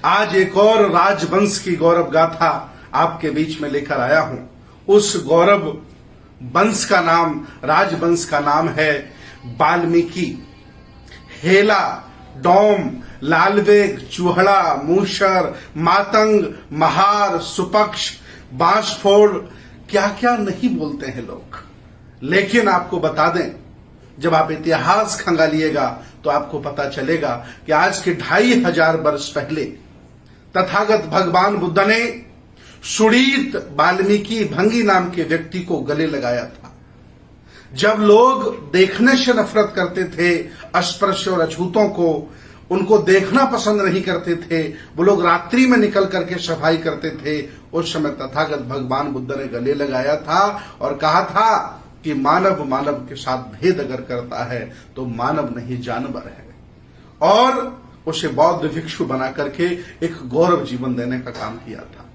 आज एक और राजवंश की गौरव गाथा आपके बीच में लेकर आया हूं। उस गौरव वंश का नाम, राजवंश का नाम है वाल्मीकि। हेला, डोम, लालवेग, चूहड़ा, मूषर, मातंग, महार, सुपक्ष, बांसफोड़, क्या क्या नहीं बोलते हैं लोग। लेकिन आपको बता दें, जब आप इतिहास खंगालिएगा तो आपको पता चलेगा कि आज के 2500 वर्ष पहले तथागत भगवान बुद्ध ने सुड़ीत वाल्मीकि भंगी नाम के व्यक्ति को गले लगाया था। जब लोग देखने से नफरत करते थे, अस्पृश्य और अछूतों को, उनको देखना पसंद नहीं करते थे, वो लोग रात्रि में निकल करके सफाई करते थे, उस समय तथागत भगवान बुद्ध ने गले लगाया था और कहा था कि मानव मानव के साथ भेद अगर करता है तो मानव नहीं जानवर है, और उसे बौद्ध भिक्षु बना करके एक गौरव जीवन देने का काम किया था।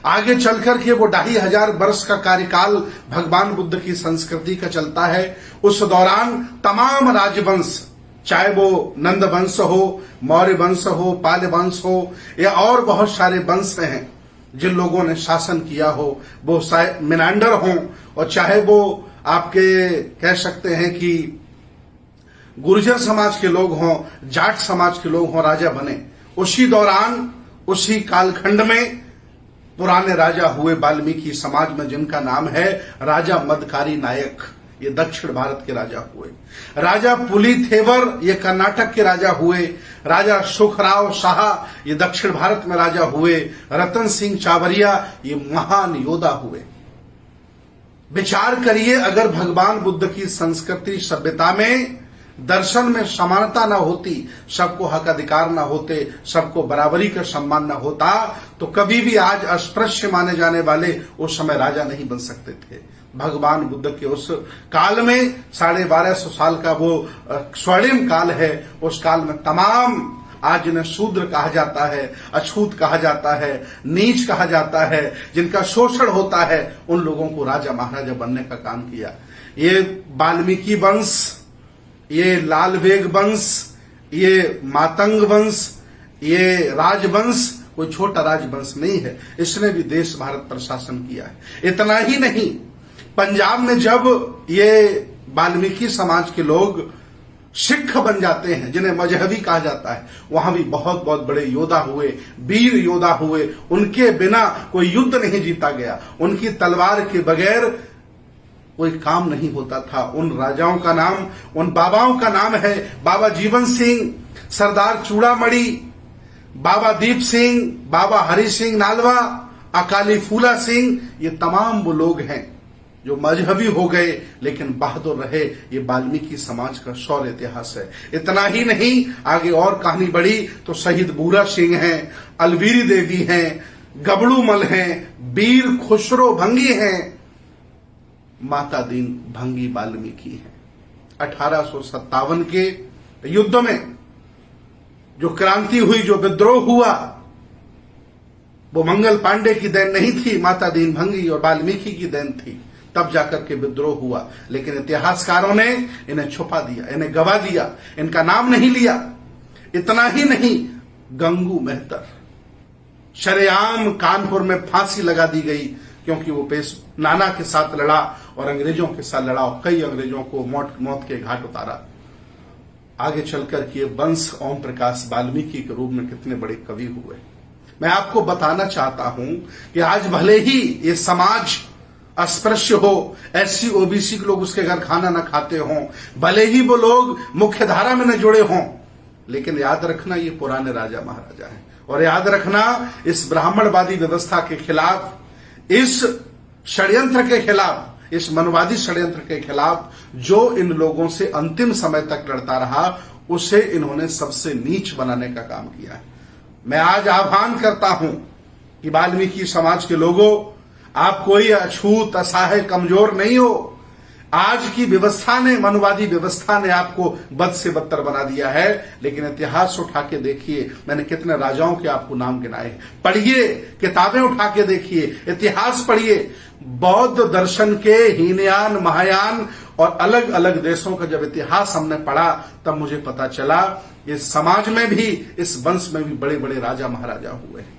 आगे चलकर के वो 2500 वर्ष का कार्यकाल भगवान बुद्ध की संस्कृति का चलता है। उस दौरान तमाम राजवंश, चाहे वो नंद वंश हो, मौर्य वंश हो, पाल वंश हो, या और बहुत सारे वंश हैं जिन लोगों ने शासन किया हो, वो मिनांडर हों, और चाहे वो आपके कह सकते हैं कि गुर्जर समाज के लोग हों, जाट समाज के लोग हों, राजा बने। उसी दौरान, उसी कालखंड में पुराने राजा हुए वाल्मीकि समाज में, जिनका नाम है राजा मदकारी नायक, ये दक्षिण भारत के राजा हुए। राजा पुलिथेवर, ये कर्नाटक के राजा हुए। राजा सुखराव शाह, ये दक्षिण भारत में राजा हुए। रतन सिंह चावरिया, ये महान योद्धा हुए। विचार करिए, अगर भगवान बुद्ध की संस्कृति सभ्यता में, दर्शन में समानता न होती, सबको हक अधिकार न होते, सबको बराबरी का सम्मान न होता, तो कभी भी आज अस्पृश्य माने जाने वाले उस समय राजा नहीं बन सकते थे। भगवान बुद्ध के उस काल में 1250 साल का वो स्वर्णिम काल है। उस काल में तमाम, आज जिन्हें शूद्र कहा जाता है, अछूत कहा जाता है, नीच कहा जाता है, जिनका शोषण होता है, उन लोगों को राजा महाराजा बनने का काम किया। ये वाल्मीकि वंश, ये लालवेग वंश, ये मातंग वंश, ये राजवंश कोई छोटा राजवंश नहीं है। इसने भी देश भारत पर शासन किया है। इतना ही नहीं, पंजाब में जब ये वाल्मीकि समाज के लोग सिख बन जाते हैं, जिन्हें मजहबी कहा जाता है, वहां भी बहुत बहुत बड़े योद्धा हुए, वीर योद्धा हुए। उनके बिना कोई युद्ध नहीं जीता गया, उनकी तलवार के बगैर कोई काम नहीं होता था। उन राजाओं का नाम, उन बाबाओं का नाम है बाबा जीवन सिंह, सरदार चूड़ामणि, बाबा दीप सिंह, बाबा हरि सिंह नालवा, अकाली फूला सिंह। ये तमाम वो लोग हैं जो मजहबी हो गए लेकिन बहादुर रहे। ये वाल्मीकि समाज का शौर्य इतिहास है। इतना ही नहीं, आगे और कहानी बढ़ी तो शहीद बूरा सिंह हैं, अलवीरी देवी हैं, गबड़ू मल हैं, वीर खुसरो भंगी हैं, माता दीन भंगी वाल्मीकि हैं। 1857 के युद्ध में जो क्रांति हुई, जो विद्रोह हुआ, वो मंगल पांडे की देन नहीं थी, माता दीन भंगी और वाल्मीकि की देन थी। तब जाकर के विद्रोह हुआ, लेकिन इतिहासकारों ने इन्हें छुपा दिया, इन्हें गवा दिया, इनका नाम नहीं लिया। इतना ही नहीं, गंगू मेहतर शरेआम कानपुर में फांसी लगा दी गई, क्योंकि वो नाना के साथ लड़ा और अंग्रेजों के साथ लड़ा और कई अंग्रेजों को मौत के घाट उतारा। आगे चलकर के वंश ओम प्रकाश वाल्मीकि के रूप में कितने बड़े कवि हुए। मैं आपको बताना चाहता हूं कि आज भले ही ये समाज अस्पृश्य हो, एससी ओबीसी के लोग उसके घर खाना न खाते हों, भले ही वो लोग मुख्य धारा में न जुड़े हों, लेकिन याद रखना ये पुराने राजा महाराजा हैं। और याद रखना, इस ब्राह्मणवादी व्यवस्था के खिलाफ, इस षड्यंत्र के खिलाफ, इस मनवादी षड्यंत्र के खिलाफ जो इन लोगों से अंतिम समय तक लड़ता रहा, उसे इन्होंने सबसे नीच बनाने का काम किया है। मैं आज आह्वान करता हूं कि वाल्मीकि समाज के लोगों, आप कोई अछूत, असहाय, कमजोर नहीं हो। आज की व्यवस्था ने, मनुवादी व्यवस्था ने आपको बद से बदतर बना दिया है। लेकिन इतिहास उठा के देखिए, मैंने कितने राजाओं के आपको नाम गिनाए। पढ़िए, किताबें उठा के देखिए, इतिहास पढ़िए। बौद्ध दर्शन के हीनयान, महायान और अलग अलग देशों का जब इतिहास हमने पढ़ा, तब मुझे पता चला इस समाज में भी, इस वंश में भी बड़े बड़े राजा महाराजा हुए हैं।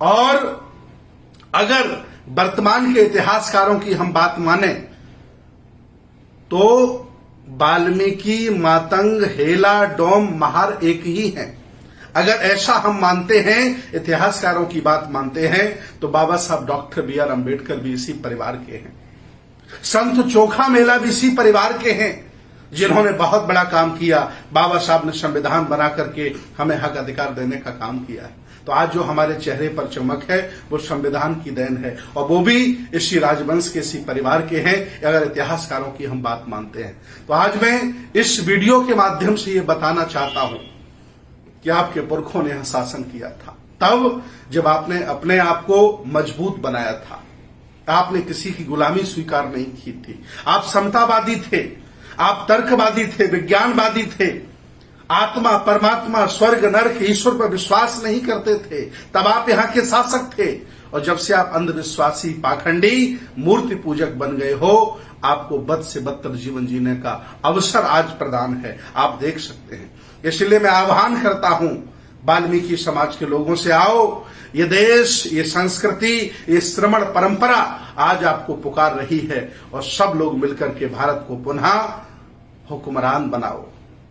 और अगर वर्तमान के इतिहासकारों की हम बात माने तो वाल्मीकि, मातंग, हेला, डोम, महार एक ही हैं। अगर ऐसा हम मानते हैं, इतिहासकारों की बात मानते हैं, तो बाबा साहब डॉक्टर B.R. अम्बेडकर भी इसी परिवार के हैं। संत चोखा मेला भी इसी परिवार के हैं, जिन्होंने बहुत बड़ा काम किया। बाबा साहब ने संविधान बना करके हमें हक अधिकार देने का काम किया है। तो आज जो हमारे चेहरे पर चमक है वो संविधान की देन है, और वो भी इसी राजवंश के, इसी परिवार के हैं, अगर इतिहासकारों की हम बात मानते हैं। तो आज मैं इस वीडियो के माध्यम से ये बताना चाहता हूं कि आपके पुरखों ने यह शासन किया था तब जब आपने अपने आप को मजबूत बनाया था। आपने किसी की गुलामी स्वीकार नहीं की थी। आप समतावादी थे, आप तर्कवादी थे, विज्ञानवादी थे। आत्मा, परमात्मा, स्वर्ग, नरक, ईश्वर पर विश्वास नहीं करते थे, तब आप यहाँ के शासक थे। और जब से आप अंधविश्वासी, पाखंडी, मूर्ति पूजक बन गए हो, आपको बद से बदतर जीवन जीने का अवसर आज प्रदान है, आप देख सकते हैं। इसलिए मैं आह्वान करता हूं वाल्मीकि समाज के लोगों से, आओ, ये देश, ये संस्कृति, ये श्रमण परंपरा आज आपको पुकार रही है, और सब लोग मिलकर के भारत को पुनः हुक्मरान बनाओ,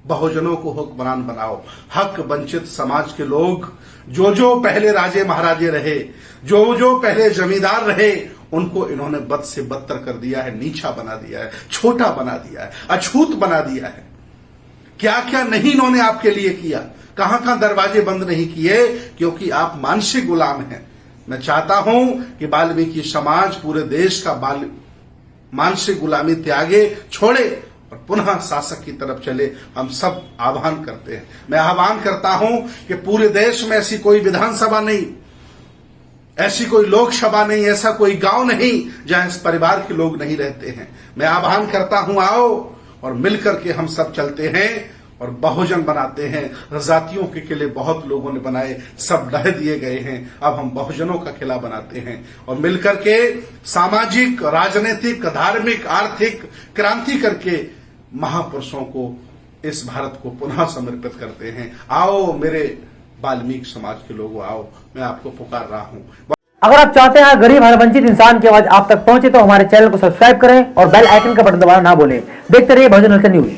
बहुजनों को हुक्मरान बनाओ। हक वंचित समाज के लोग, जो जो पहले राजे महाराजे रहे, जो जो पहले जमींदार रहे, उनको इन्होंने बद से बदतर कर दिया है, नीचा बना दिया है, छोटा बना दिया है, अछूत बना दिया है। क्या क्या नहीं इन्होंने आपके लिए किया, कहां कहां दरवाजे बंद नहीं किए, क्योंकि आप मानसिक गुलाम हैं। मैं चाहता हूं कि वाल्मीकि समाज पूरे देश का मानसिक गुलामी त्यागे, छोड़े और पुनः शासक की तरफ चले। हम सब आह्वान करते हैं। मैं आह्वान करता हूं कि पूरे देश में ऐसी कोई विधानसभा नहीं, ऐसी कोई लोकसभा नहीं, ऐसा कोई गांव नहीं जहां इस परिवार के लोग नहीं रहते हैं। मैं आह्वान करता हूं, आओ और मिलकर के हम सब चलते हैं और बहुजन बनाते हैं। जातियों के किले बहुत लोगों ने बनाए, सब ढह दिए गए हैं। अब हम बहुजनों का किला बनाते हैं और मिलकर के सामाजिक, राजनीतिक, धार्मिक, आर्थिक क्रांति करके महापुरुषों को, इस भारत को पुनः समर्पित करते हैं। आओ मेरे वाल्मीकि समाज के लोगों, आओ, मैं आपको पुकार रहा हूं। अगर आप चाहते हैं गरीब हर वंचित इंसान की आवाज आप तक पहुंचे तो हमारे चैनल को सब्सक्राइब करें और बेल आइकन का बटन दबाना ना भूलें। देखते रहिए बहुजन हलचल न्यूज।